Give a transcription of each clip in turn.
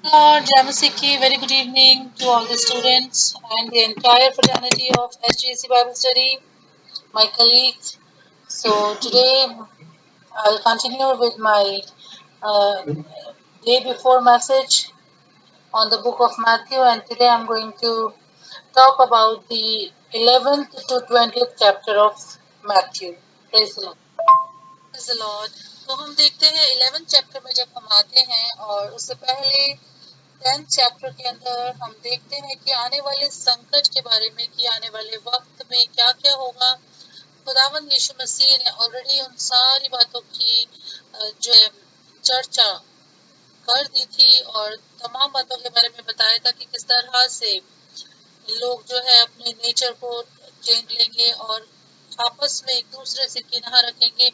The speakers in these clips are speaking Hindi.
Lord Jamasiki, very good evening to all the students and the entire fraternity of SGC Bible Study, my colleagues. So today I'll continue with my uh, day before message on the book of Matthew, and today I'm going to talk about the 11th to 20th chapter of Matthew. Praise the Lord. Praise the Lord. तो हम देखते हैं 11th चैप्टर में जब हम आते हैं और उससे पहले 10th चैप्टर के अंदर हम देखते हैं कि आने वाले संकट के बारे में, कि आने वाले वक्त में क्या क्या होगा। खुदावंद यीशु मसीह ने ऑलरेडी उन सारी बातों की जो है चर्चा कर दी थी और तमाम बातों के बारे में बताया था कि किस तरह से लोग जो है अपने नेचर को चेंज लेंगे और आपस में एक दूसरे से किनारा रखेंगे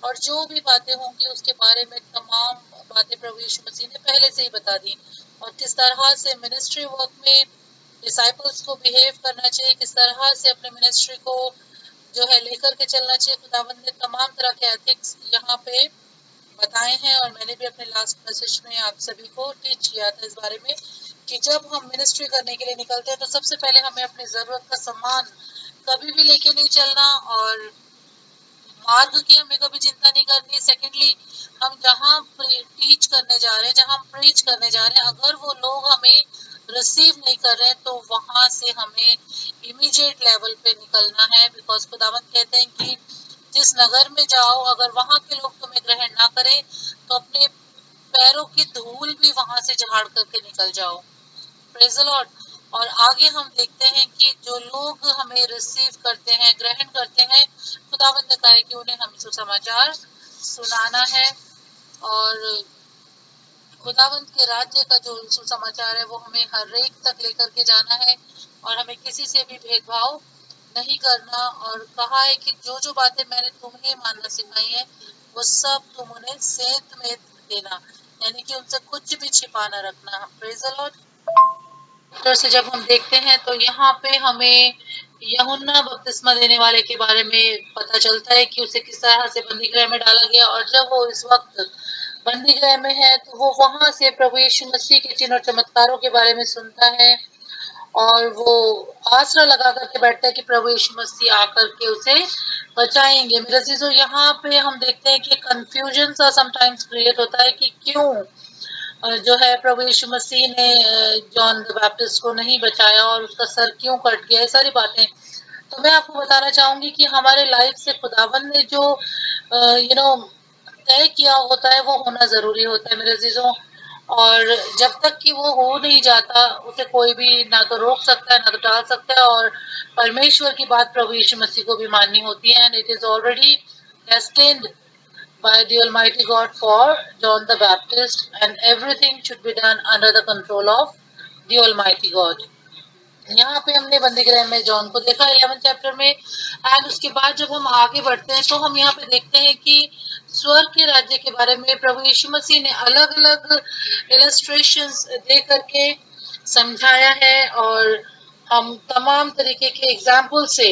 और जो भी बातें होंगी उसके बारे में तमाम बातें प्रभु यीशु मसीह ने पहले से ही बता दी और किस तरह से मिनिस्ट्री वर्क में डिसाइपल्स को बिहेव करना चाहिए, किस तरह से अपने मिनिस्ट्री को जो है लेकर के चलना चाहिए। खुदावंद ने तमाम तरह के एथिक्स यहाँ पे बताए हैं और मैंने भी अपने लास्ट मैसेज में आप सभी को टीच किया था इस बारे में कि जब हम मिनिस्ट्री करने के लिए निकलते हैं तो सबसे पहले हमें अपनी जरूरत का सामान कभी भी लेके नहीं चलना और मार्ग की हमें कभी चिंता नहीं करनी। सेकेंडली, हम जहाँ टीच करने जा रहे हैं, जहाँ हम प्रीच करने जा रहे हैं, अगर वो लोग हमें रिसीव नहीं कर रहे हैं तो वहां से हमें इमीडिएट लेवल पे निकलना है। बिकॉज खुदावंद कहते हैं कि जिस नगर में जाओ अगर वहां के लोग तुम्हें ग्रहण ना करें तो अपने पैरों की धूल भी वहां से झाड़ करके निकल जाओ। Praise the Lord. और आगे हम देखते हैं कि जो लोग हमें रिसीव करते हैं, ग्रहण करते हैं, खुदावंद ने कहा है कि उन्हें हमें सुसमाचार सुनाना है और खुदावंद के राज्य का जो सुसमाचार है वो हमें हर एक तक लेकर के जाना है और हमें किसी से भी भेदभाव नहीं करना। और कहा है कि जो जो बातें मैंने तुम्हें मानना सिखाई है वो सब तुम उन्हें सेंत में देना, यानी कि उनसे कुछ भी छिपा न रखना। Praise the Lord. तरह से जब हम देखते हैं तो यहाँ पे हमें यूहन्ना बपतिस्मा देने वाले के बारे में पता चलता है कि उसे किस तरह से बंदी गृह में डाला गया और जब वो इस वक्त बंदी गृह में है तो वो वहां से प्रभु यीशु मसीह के चिन्ह और चमत्कारों के बारे में सुनता है और वो आसरा लगा करके बैठता है कि प्रभु यीशु मसीह आकर के उसे बचाएंगे। मेरे अजीजों, यहाँ पे हम देखते हैं कि कंफ्यूजन सा समटाइम्स क्रिएट होता है कि क्यों जो है प्रभु यीशु मसीह ने जॉन द बैप्टिस्ट को नहीं बचाया और उसका सर क्यों कट गया, ये सारी बातें। तो मैं आपको बताना चाहूंगी कि हमारे लाइफ से खुदावन ने जो तय किया होता है वो होना जरूरी होता है मेरे अजीजों। और जब तक कि वो हो नहीं जाता उसे कोई भी ना तो रोक सकता है ना तो टाल सकता है। और परमेश्वर की बात प्रभु यीशु मसीह को भी माननी होती है and it is already destined by the Almighty God for John the Baptist, and everything should be done under the control of the Almighty God. यहाँ पे हमने बंदी गृह में जॉन को देखा 11 चैप्टर में एंड उसके बाद जब हम आगे बढ़ते हैं तो हम यहाँ पे देखते हैं कि स्वर्ग के राज्य के बारे में प्रभु यीशु मसीह ने अलग अलग इलस्ट्रेशंस दे करके समझाया है और हम तमाम तरीके के एग्जाम्पल से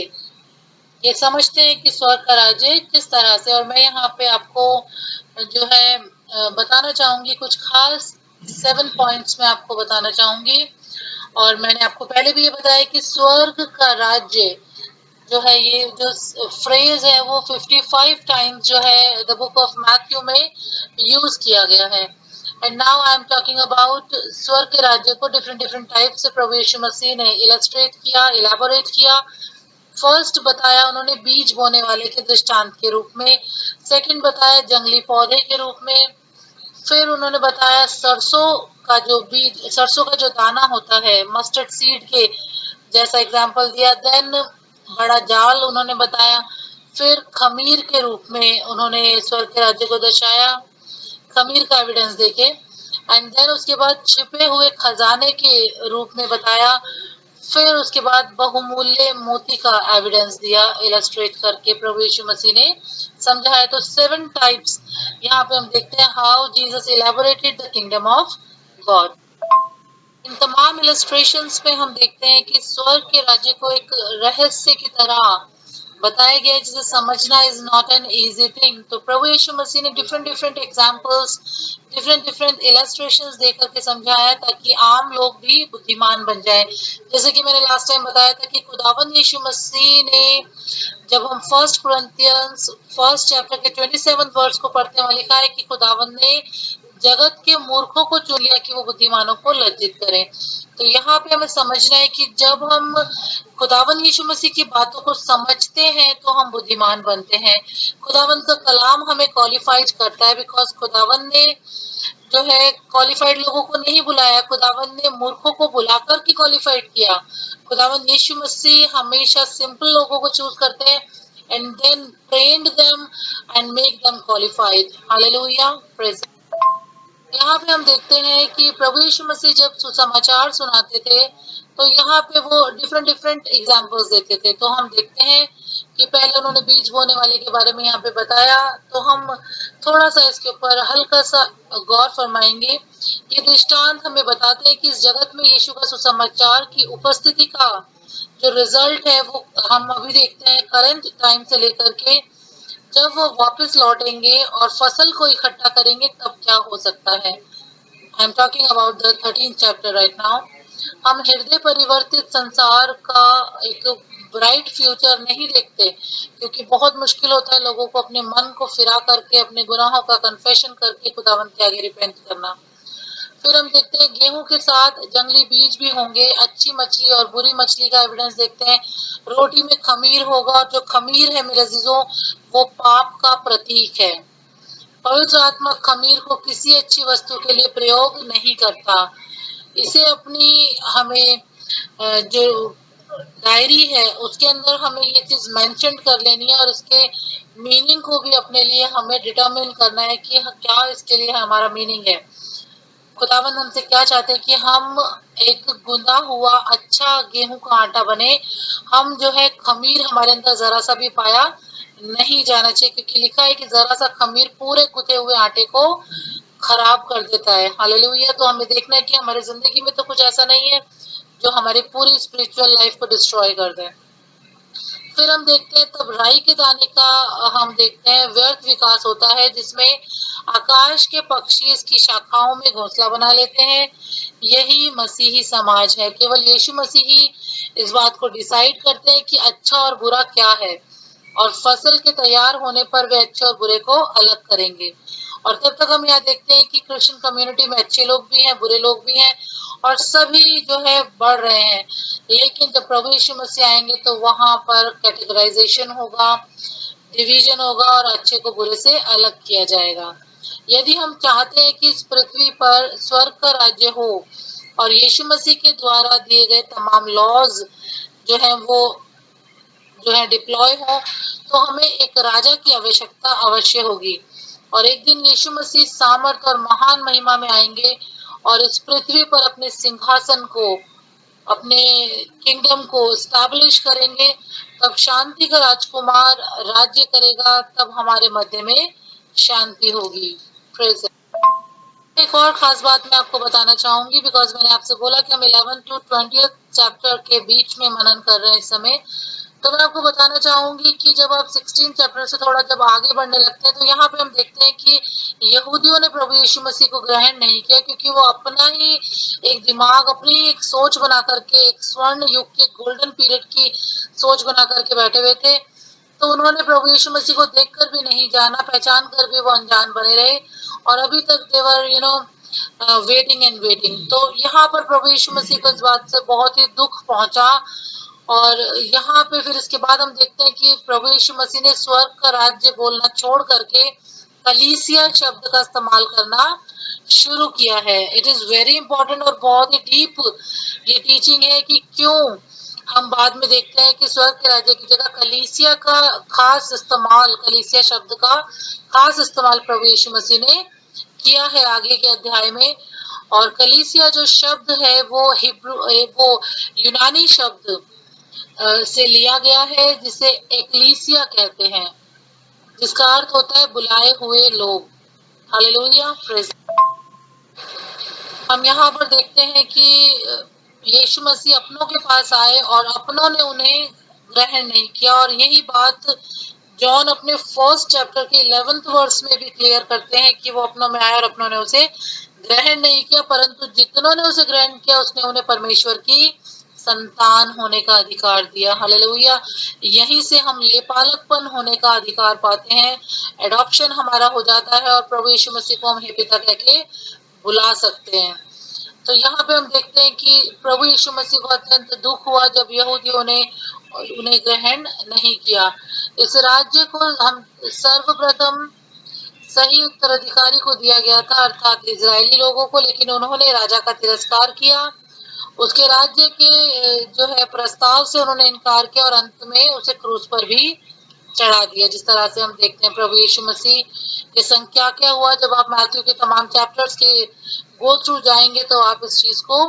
ये समझते हैं कि स्वर्ग का राज्य किस तरह से। और मैं यहाँ पे आपको जो है बताना चाहूंगी कुछ खास 7 पॉइंट्स में आपको बताना चाहूंगी। और मैंने आपको पहले भी ये बताया कि स्वर्ग का राज्य जो है ये जो फ्रेज है वो 55 टाइम्स जो है द बुक ऑफ मैथ्यू में यूज किया गया है। And now I am talking about स्वर्ग के राज्य को डिफरेंट डिफरेंट टाइप से प्रभु यीशु मसीह ने इलस्ट्रेट किया, इलेबोरेट किया। फर्स्ट बताया उन्होंने बीज बोने वाले के दृष्टांत के रूप में, सेकंड बताया जंगली पौधे के रूप में, फिर उन्होंने बताया सरसों का जो बीज, सरसों का जो दाना होता है मस्टर्ड सीड के जैसा एग्जांपल दिया। देन बड़ा जाल उन्होंने बताया, फिर खमीर के रूप में उन्होंने स्वर्ग के राज्य को दर्शाया खमीर का एविडेंस देके। एंड देन उसके बाद छिपे हुए खजाने के रूप में बताया, फिर उसके बाद बहुमूल्य मोती का एविडेंस दिया इलस्ट्रेट करके प्रभु यीशु मसीह ने समझाया। तो 7 टाइप्स यहाँ पे हम देखते हैं how Jesus elaborated the kingdom of God. इन तमाम इलस्ट्रेशंस में हम देखते हैं कि स्वर्ग के राज्य को एक रहस्य की तरह बताया गया है जिसे समझना is not an easy thing. तो प्रभु यीशु मसीह ने different different examples, different different illustrations दे करके समझाया ताकि आम लोग भी बुद्धिमान बन जाए। जैसे कि मैंने लास्ट टाइम बताया था कि खुदावंद यीशु मसीह ने, जब हम फर्स्ट कुरिन्थियंस फर्स्ट चैप्टर के 27 वर्ड्स को पढ़ते हैं, लिखा है कि खुदावंद ने जगत के मूर्खों को चुन लिया कि वो बुद्धिमानों को लज्जित करें। तो यहाँ पे हमें समझना है कि जब हम खुदावंद यीशु मसीह की बातों को समझते हैं तो हम बुद्धिमान बनते हैं। खुदावंद का कलाम हमें क्वालिफाइड करता है, बिकॉज खुदावंद ने जो है क्वालिफाइड लोगों को नहीं बुलाया, खुदावंद ने मूर्खों को बुलाकर के क्वालिफाइड किया। खुदावंद यीशु मसीह हमेशा सिंपल लोगों को चूज करते हैं and then trained them and make them qualified. Hallelujah. Praise. यहाँ पे हम देखते हैं कि प्रभु यीशु मसीह जब सुसमाचार सुनाते थे तो यहाँ पे वो डिफरेंट डिफरेंट एग्जाम्पल्स देते थे। तो हम देखते हैं कि पहले उन्होंने बीज बोने वाले के बारे में यहाँ पे बताया, तो हम थोड़ा सा इसके ऊपर हल्का सा गौर फरमाएंगे। ये दृष्टांत हमें बताते हैं कि इस जगत में यीशु का सुसमाचार की उपस्थिति का जो रिजल्ट है वो हम अभी देखते हैं करंट टाइम से लेकर के जब वो वापस लौटेंगे और फसल को इकट्ठा करेंगे तब क्या हो सकता है। I am talking about the 13th chapter right now. हम हृदय परिवर्तित संसार का एक ब्राइट फ्यूचर नहीं देखते, क्योंकि बहुत मुश्किल होता है लोगों को अपने मन को फिरा करके अपने गुनाहों का कन्फेशन करके खुदावंत के आगे रिपेंट करना। फिर हम देखते हैं गेहूं के साथ जंगली बीज भी होंगे, अच्छी मछली और बुरी मछली का एविडेंस देखते हैं। रोटी में खमीर होगा, और जो खमीर है मेरे अजीजों वो पाप का प्रतीक है। पवित्र आत्मा खमीर को किसी अच्छी वस्तु के लिए प्रयोग नहीं करता। इसे अपनी हमें जो डायरी है उसके अंदर हमें ये चीज मेंशन कर लेनी है और इसके मीनिंग को भी अपने लिए हमें डिटरमिन करना है कि क्या इसके लिए हमारा मीनिंग है। खुदावंद हमसे क्या चाहते हैं कि हम एक गुंदा हुआ अच्छा गेहूं का आटा बने। हम जो है खमीर हमारे अंदर जरा सा भी पाया नहीं जाना चाहिए, क्योंकि लिखा है कि जरा सा खमीर पूरे गुथे हुए आटे को खराब कर देता है। हालेलुया। तो हमें देखना है कि हमारी जिंदगी में तो कुछ ऐसा नहीं है जो हमारी पूरी स्पिरिचुअल लाइफ को डिस्ट्रॉय कर दे। फिर हम देखते हैं तब राई के दाने का हम देखते हैं व्यर्थ विकास होता है, जिसमें आकाश के पक्षी इसकी शाखाओं में घोंसला बना लेते हैं। यही मसीही समाज है। केवल यीशु मसीह ही इस बात को डिसाइड करते हैं कि अच्छा और बुरा क्या है, और फसल के तैयार होने पर वे अच्छे और बुरे को अलग करेंगे। और तब तक हम यहाँ देखते हैं कि क्रिश्चियन कम्युनिटी में अच्छे लोग भी हैं, बुरे लोग भी हैं, और सभी जो है बढ़ रहे हैं। लेकिन जब प्रभु यीशु मसीह आएंगे तो वहां पर कैटेगराइजेशन होगा, डिवीजन होगा, और अच्छे को बुरे से अलग किया जाएगा। यदि हम चाहते हैं कि इस पृथ्वी पर स्वर्ग का राज्य हो और यीशु मसीह के द्वारा दिए गए तमाम लॉज जो है वो जो है डिप्लॉय हो, तो हमें एक राजा की आवश्यकता अवश्य होगी। और एक दिन यीशु मसीह सामर्थ और महान महिमा में आएंगे और इस पृथ्वी पर अपने सिंहासन को, अपने किंगडम को स्टैब्लिश करेंगे। तब शांति का राजकुमार राज्य करेगा, तब हमारे मध्य में शांति होगी। प्रेज। एक और खास बात मैं आपको बताना चाहूंगी, बिकॉज मैंने आपसे बोला कि हम 11 to 20 चैप्टर के बीच में मनन कर रहे हैं इस समय। तो मैं आपको बताना चाहूंगी कि जब आप 16 चैप्टर से थोड़ा जब आगे बढ़ने लगते हैं तो यहाँ पे हम देखते हैं कि यहूदियों ने प्रभु यीशु मसीह को ग्रहण नहीं किया, क्योंकि वो अपना ही एक दिमाग, अपनी एक सोच बना करके, एक स्वर्ण युग के गोल्डन पीरियड की सोच बना करके बैठे हुए थे। तो उन्होंने प्रभु यीशु मसीह को देखकर भी नहीं जाना, पहचान कर भी वो अनजान बने रहे, और अभी तक देवर वेटिंग एंड वेटिंग। तो यहाँ पर प्रभु यीशु मसीह को इस बात से बहुत ही दुख पहुंचा। और यहाँ पे फिर इसके बाद हम देखते हैं कि प्रभु यीशु मसीह ने स्वर्ग का राज्य बोलना छोड़ करके कलीसिया शब्द का इस्तेमाल करना शुरू किया है। इट इज वेरी इंपॉर्टेंट और बहुत ही डीप ये टीचिंग है कि क्यों हम बाद में देखते हैं कि स्वर्ग के राज्य की जगह कलीसिया का खास इस्तेमाल, कलीसिया शब्द का खास इस्तेमाल प्रभु यीशु मसीह ने किया है आगे के अध्याय में। और कलीसिया जो शब्द है वो यूनानी शब्द से लिया गया है, जिसे एक्लीसिया कहते हैं, जिसका अर्थ होता है बुलाए हुए लोग। हालेलुया। प्रेज। हम यहाँ पर देखते हैं कि यीशु मसीह अपनों के पास आए और अपनों ने उन्हें ग्रहण नहीं किया। और यही बात जॉन अपने फर्स्ट चैप्टर के 11th वर्स में भी क्लियर करते हैं कि वो अपनों में आया और अपनों ने उसे ग्रहण नहीं किया, परंतु जितनों ने उसे ग्रहण किया उसने उन्हें परमेश्वर की संतान होने का अधिकार दिया। हालेलुया। यहीं से हम लेपालकपन होने का अधिकार पाते हैं, एडॉप्शन हमारा हो जाता है और प्रभु यीशु मसीह को हम हे पिता कह के बुला सकते हैं। तो यहाँ पे हम देखते हैं कि प्रभु यीशु मसीह को अत्यंत दुख हुआ जब यहूदियों ने उन्हें ग्रहण नहीं किया। इस राज्य को हम सर्वप्रथम सही उत्तराधिकारी को दिया गया था, अर्थात इजरायली लोगों को, लेकिन उन्होंने राजा का तिरस्कार किया। उसके राज्य के जो है प्रस्ताव से उन्होंने इनकार किया और अंत में उसे क्रूस पर भी चढ़ा दिया। जिस तरह से हम देखते हैं प्रभु यीशु मसीह के संग क्या क्या हुआ। जब आप मैथ्यू के तमाम चैप्टर्स के गो थ्रू जाएंगे तो आप इस चीज को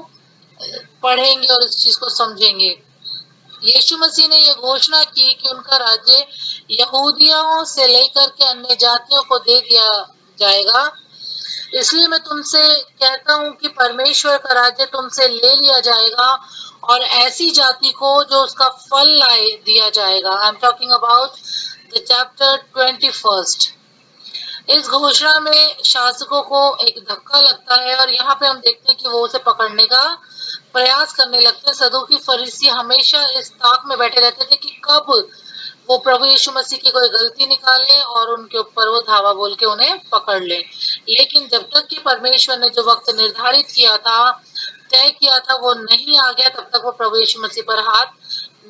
पढ़ेंगे और इस चीज को समझेंगे। यीशु मसीह ने यह घोषणा की कि उनका राज्य यहूदियों से लेकर के अन्य जातियों को दे दिया जाएगा। इसलिए मैं तुमसे कहता हूँ कि परमेश्वर का राज्य तुमसे ले लिया जाएगा और ऐसी जाति को जो उसका फल लाए दिया जाएगा। I am talking about the chapter 21। इस घोषणा में शासकों को एक धक्का लगता है और यहाँ पे हम देखते हैं कि वो उसे पकड़ने का प्रयास करने लगते हैं। सदूकी फरीसी हमेशा इस ताक में बैठे रहते थे कि कब वो प्रभु यीशु मसीह की कोई गलती निकाले और उनके ऊपर वो धावा बोल के उन्हें पकड़ ले। लेकिन जब तक कि परमेश्वर ने जो वक्त निर्धारित किया था, तय किया था, वो नहीं आ गया, तब तक वो प्रभु यीशु मसीह पर हाथ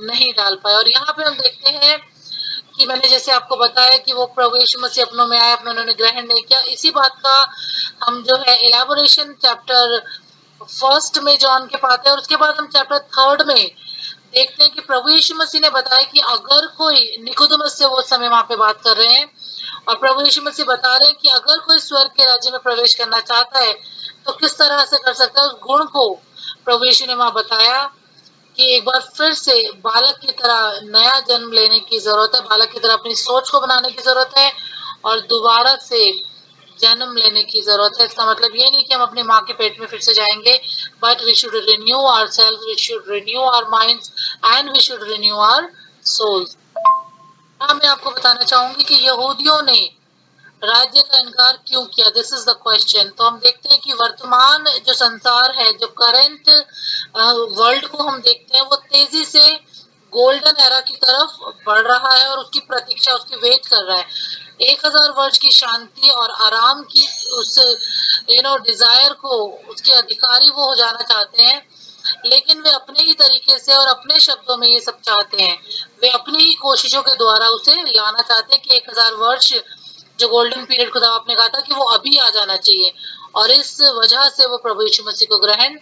नहीं डाल पाए। और यहाँ पे हम देखते हैं कि मैंने जैसे आपको बताया कि वो प्रभु यीशु मसीह अपनों में आया, अपनों उन्होंने ग्रहण नहीं किया। इसी बात का हम जो है इलेबोरेशन चैप्टर 1 में जॉन के पाते हैं और उसके बाद हम चैप्टर 3 में देखते हैं कि प्रभु यीशु मसीह ने बताया कि अगर कोई निकोदेमस से वो समय वहां पे बात कर रहे हैं और प्रभु यीशु मसीह बता रहे हैं कि अगर कोई स्वर्ग के राज्य में प्रवेश करना चाहता है तो किस तरह से कर सकता है। उस गुण को प्रभु यीशु ने वहां बताया कि एक बार फिर से बालक की तरह नया जन्म लेने की जरूरत है, बालक की तरह अपनी सोच को बनाने की जरूरत है और दोबारा से जन्म लेने की जरूरत है। इसका मतलब ये नहीं कि हम अपनी माँ के पेट में फिर से जाएंगे, but we should renew ourselves, we should renew our minds and we should renew our souls. हाँ, मैं आपको बताना चाहूंगी कि यहूदियों ने राज्य का इनकार क्यों किया। This is the question. तो हम देखते हैं कि वर्तमान जो संसार है, जो करंट वर्ल्ड को हम देखते हैं, वो तेजी से गोल्डन एरा की तरफ बढ़ रहा है और उसकी प्रतीक्षा, उसकी वेट कर रहा है। 1000 वर्ष की शांति और आराम की उस डिजायर को, उसके अधिकारी वो हो जाना चाहते हैं, लेकिन वे अपने ही तरीके से और अपने शब्दों में ये सब चाहते हैं। वे अपनी ही कोशिशों के द्वारा उसे लाना चाहते हैं कि 1000 वर्ष जो गोल्डन पीरियड खुदा आपने कहा था कि वो अभी आ जाना चाहिए, और इस वजह से वो प्रभु यीशु मसीह को ग्रहण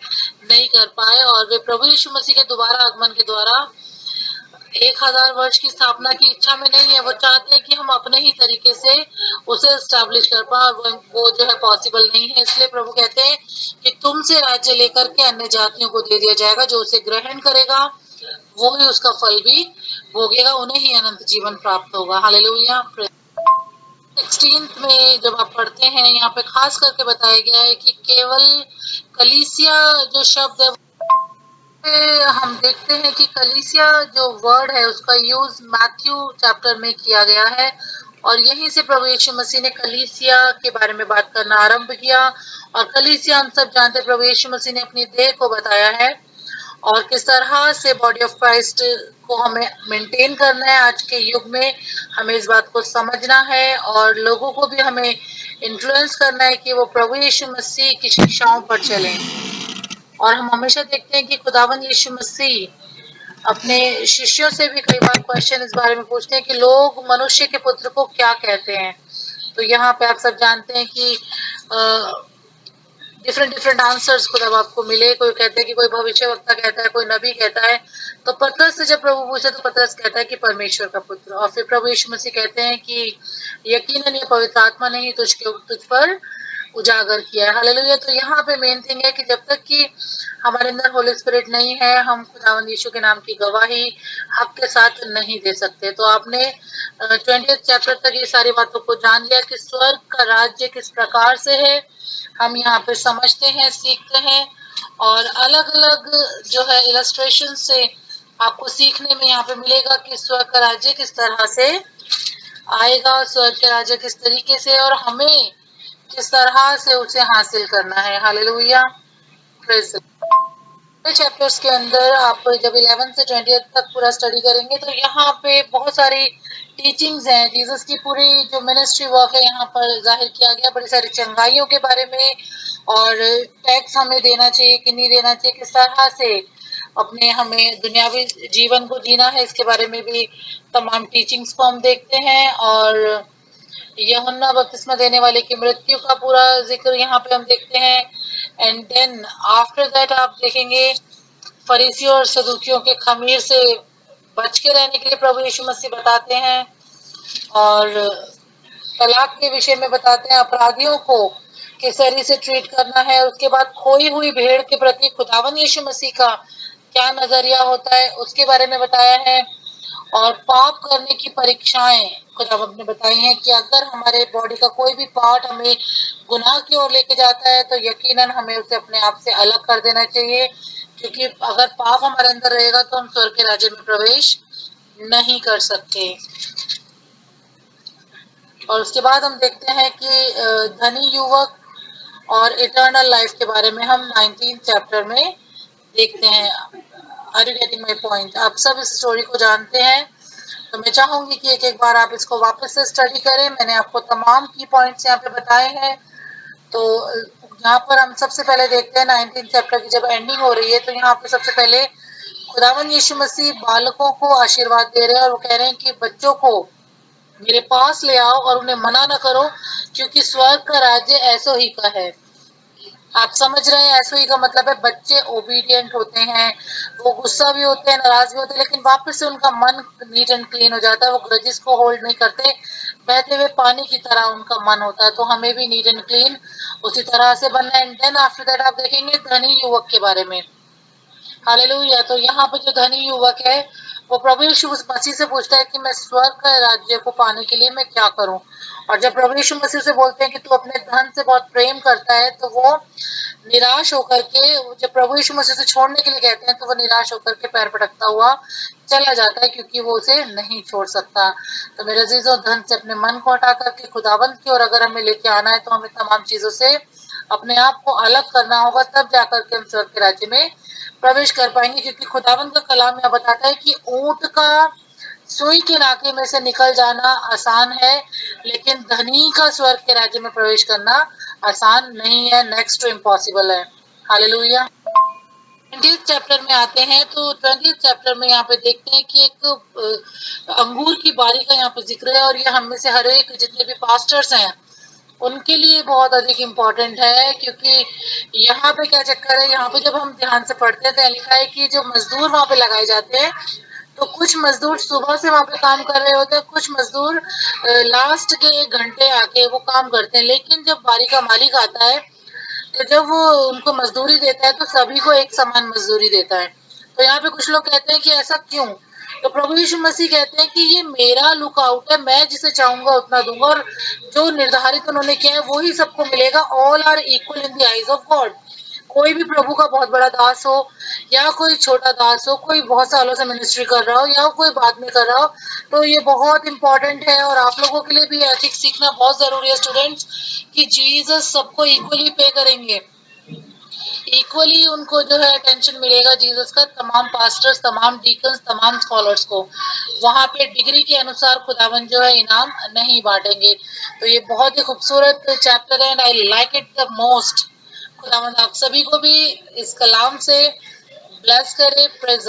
नहीं कर पाए और वे प्रभु यीशु मसीह के दोबारा आगमन के द्वारा 1000 वर्ष की स्थापना की इच्छा में नहीं है। वो चाहते हैं कि हम अपने ही तरीके से उसे एस्टैब्लिश कर पाए और वो जो है पॉसिबल नहीं है। इसलिए प्रभु कहते हैं कि तुमसे राज्य लेकर के अन्य जातियों को दे दिया जाएगा, जो उसे ग्रहण करेगा वो ही उसका फल भी भोगेगा, उन्हें ही अनंत जीवन प्राप्त होगा। हालेलुया। 16 में जब आप पढ़ते हैं, यहाँ पे खास करके बताया गया है कि केवल कलीसिया जो शब्द है, हम देखते हैं कि कलीसिया जो वर्ड है उसका यूज मैथ्यू चैप्टर में किया गया है और यहीं से प्रभु यीशु मसीह ने कलीसिया के बारे में बात करना आरंभ किया। और कलीसिया हम सब जानते हैं, प्रभु यीशु मसीह ने अपनी देह को बताया है और किस तरह से बॉडी ऑफ क्राइस्ट को हमें मेंटेन करना है। आज के युग में हमें इस बात को समझना है और लोगों को भी हमें इन्फ्लुएंस करना है कि वो प्रभु यीशु मसीह की शिक्षाओं पर चलें। और हम हमेशा देखते हैं कि खुदावंद यीशु मसीह अपने शिष्यों से भी कई बार क्वेश्चन इस बारे में पूछते हैं कि लोग मनुष्य के पुत्र को क्या कहते हैं। तो यहाँ पे आप सब जानते हैं कि डिफरेंट आंसर्स खुद अब आपको मिले। कोई कहते हैं कि कोई भविष्यवक्ता कहता है, कोई नबी कहता है। तो पतरस से जब प्रभु पूछे तो पतरस कहता है कि परमेश्वर का पुत्र। और फिर प्रभु यीशु मसीह कहते हैं कि यकीनन ये पवित्र आत्मा ने ही तुझ पर उजागर किया है। हालेलुया। तो यहाँ पे मेन थिंग है कि जब तक कि हमारे अंदर होली स्पिरिट नहीं है, हम खुदावंद यीशु के नाम की गवाही हक के साथ नहीं दे सकते। तो आपने 20th चैप्टर तक ये सारी बातों को जान लिया कि स्वर्ग का राज्य किस प्रकार से है, हम यहाँ पे समझते हैं, सीखते हैं और अलग अलग जो है इलस्ट्रेशन से आपको सीखने में यहाँ पे मिलेगा कि स्वर्ग का राज्य किस तरह से आएगा, स्वर्ग के राज्य किस तरीके से, और हमें किस तरह से उसे हासिल करना है। Hallelujah, praise. चैप्टर्स के अंदर आप जब 11 से 20 तक पूरा स्टडी करेंगे तो यहाँ पे बहुत सारी टीचिंग्स हैं। जीसस की पूरी जो मिनिस्ट्री वर्क है यहाँ पर जाहिर किया गया, बड़ी सारी चंगाइयों के बारे में, और टैक्स हमें देना चाहिए कि नहीं देना चाहिए, किस तरह से अपने हमें दुनियावी जीवन को जीना है, इसके बारे में भी तमाम टीचिंग्स को हम देखते हैं। और यूहन्ना बपतिस्मा देने वाले की मृत्यु का पूरा जिक्र यहाँ पे हम देखते हैं। एंड देन आफ्टर दैट आप देखेंगे फरीसियों और सदूकियों के खमीर से बच के रहने के लिए प्रभु यीशु मसीह बताते हैं, और तलाक के विषय में बताते हैं, अपराधियों को किस तरह से ट्रीट करना है। उसके बाद खोई हुई भेड़ के प्रति खुदावन यीशु मसीह का क्या नजरिया होता है उसके बारे में बताया है, और पाप करने की परीक्षाएं खुदावंत ने बताई हैं कि अगर हमारे बॉडी का कोई भी पार्ट हमें गुनाह की ओर लेके जाता है तो यकीनन हमें उसे अपने आप से अलग कर देना चाहिए, क्योंकि अगर पाप हमारे अंदर रहेगा तो हम स्वर्ग के राज्य में प्रवेश नहीं कर सकते। और उसके बाद हम देखते हैं कि धनी युवक और इटर्नल लाइफ के बारे में हम 19 चैप्टर में देखते हैं। Are you getting my point? आप सब इस स्टोरी को जानते हैं, तो मैं चाहूंगी कि एक एक बार आप इसको वापस से स्टडी करें। मैंने आपको तमाम की पॉइंट्स यहाँ पे बताए हैं। तो यहाँ पर हम सबसे पहले देखते हैं 19 चैप्टर की जब एंडिंग हो रही है तो यहाँ पे सबसे पहले खुदावन यीशु मसीह बालकों को आशीर्वाद दे रहे हैं, और वो कह रहे हैं कि बच्चों को मेरे पास ले आओ और उन्हें मना न करो, क्योंकि स्वर्ग का राज्य ऐसो ही का है। आप समझ रहे हैं, ऐसो ही का मतलब है बच्चे ओबीडियंट होते हैं, वो गुस्सा भी होते हैं, नाराज भी होते हैं, लेकिन वापस से उनका मन नीट एंड क्लीन हो जाता है, वो ग्रजेस को होल्ड नहीं करते, बहते हुए पानी की तरह उनका मन होता है। तो हमें भी नीट एंड क्लीन उसी तरह से बनना है। एंड देन आफ्टर दैट आप देखेंगे धनी युवक के बारे में। हालेलुया। तो यहाँ पे जो धनी युवक है वो प्रभु यीशु मसीह से पूछता है कि मैं स्वर्ग का राज्य को पाने के लिए मैं क्या करूं। और जब प्रभु यीशु मसीह से बोलते हैं कि तू अपने धन से बहुत प्रेम करता है, तो वो निराश होकर के, जब प्रभु यीशु मसीह से छोड़ने के लिए कहते हैं तो वो निराश होकर के पैर पटकता हुआ चला जाता है, क्योंकि वो उसे नहीं छोड़ सकता। तो मेरे अजीजों, धन से अपने मन को हटा करके खुदावंत की ओर अगर हमें लेके आना है तो हमें तमाम चीजों से अपने आप को अलग करना होगा, तब जाकर के हम स्वर्ग के राज्य में प्रवेश कर पाएंगे। क्योंकि खुदावंत का कलाम यह बताता है कि ऊंट का सुई के नाके में से निकल जाना आसान है, लेकिन धनी का स्वर्ग के राज्य में प्रवेश करना आसान नहीं है, नेक्स्ट टू इम्पॉसिबल है। हालेलुया। 20th चैप्टर में आते हैं तो 20th चैप्टर में यहाँ पे देखते हैं कि एक अंगूर की बारी का यहाँ पे जिक्र है, और ये हम में से हर एक जितने भी पास्टर्स हैं उनके लिए बहुत अधिक इम्पोर्टेंट है। क्योंकि यहाँ पे क्या चक्कर है, यहाँ पे जब हम ध्यान से पढ़ते हैं तो लिखा है कि जो मजदूर वहां पे लगाए जाते हैं, तो कुछ मजदूर सुबह से वहां पे काम कर रहे होते हैं, कुछ मजदूर लास्ट के 1 घंटे आके वो काम करते हैं। लेकिन जब बारी का मालिक आता है तो जब वो उनको मजदूरी देता है तो सभी को एक समान मजदूरी देता है। तो यहाँ पे कुछ लोग कहते हैं कि ऐसा क्यों? तो प्रभु यीशु मसीह कहते हैं कि ये मेरा लुकआउट है, मैं जिसे चाहूंगा उतना दूंगा, और जो निर्धारित उन्होंने किया है वो ही सबको मिलेगा। All are equal in the eyes of God. कोई भी प्रभु का बहुत बड़ा दास हो या कोई छोटा दास हो, कोई बहुत सालों से मिनिस्ट्री कर रहा हो या कोई बाद में कर रहा हो, तो ये बहुत इंपॉर्टेंट है। और आप लोगों के लिए भी एथिक्स सीखना बहुत जरूरी है स्टूडेंट्स, कि जीसस सबको इक्वली पे करेंगे, इक्वली उनको जो है अटेंशन मिलेगा जीसस का। तमाम पास्टर्स, तमाम डीकन्स, तमाम स्कॉलर्स को वहां पे डिग्री के अनुसार खुदावन जो है इनाम नहीं बांटेंगे। तो ये बहुत ही खूबसूरत चैप्टर है and I like it the most. खुदावन आप सभी को भी इस कलाम से ब्लेस करे। प्रेज